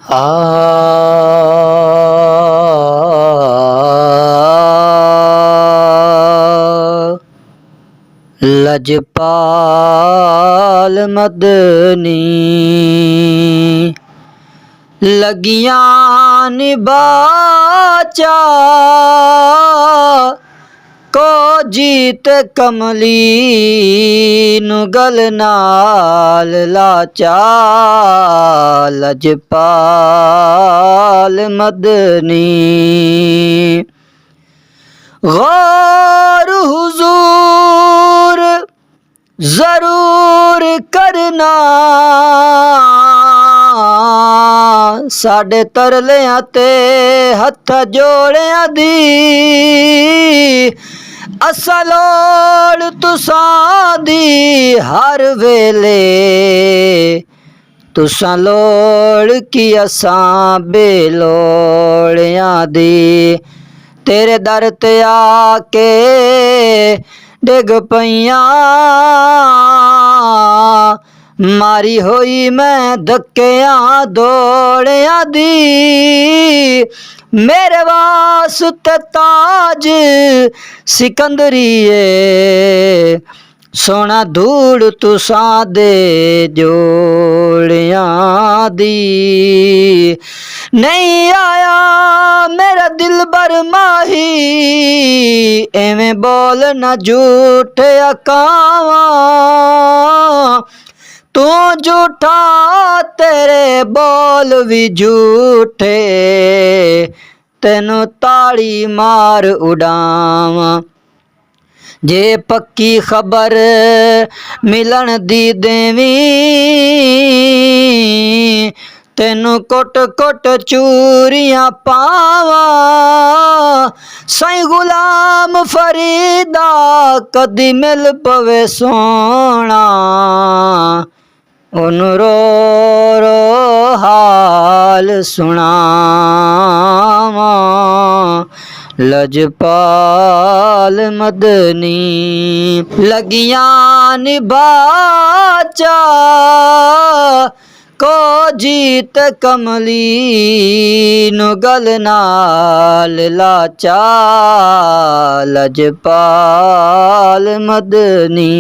ਆ लजपाल मदनी लगियां निबाचा को जीत कमली नु गल नाल लाचा लजपाल मदनी गौर हुजूर जरूर करना साडे तरलियां ते हथ जोड़ियां दी असा लोड़ तुसां दी हर वेले तुसां लोड़ की असां बेलोड़ियां दी तेरे दर ते आके डिग पईयां मारी होई मैं धक्कियां दौड़ियां दी मेरे वास्ते ताज सिकंदरीए सोना धूड़ तुसां दे जोड़ियां दी नहीं आया मेरा दिल बर माही एवें बोल न झूठ अकावा तू झूठा तेरे बोल भी झूठे तेनू ताड़ी मार उड़ावा जे पक्की खबर मिलन दी देवी तेनू कुट कुट चूरियां पावा साईं गुलाम फरीदा कदी मिल पवे सोना उन रो रो हाल सुनावा लजपाल मदनी लगियां निबाचा को जीत कमली नु गल नाल लाचा लजपाल मदनी।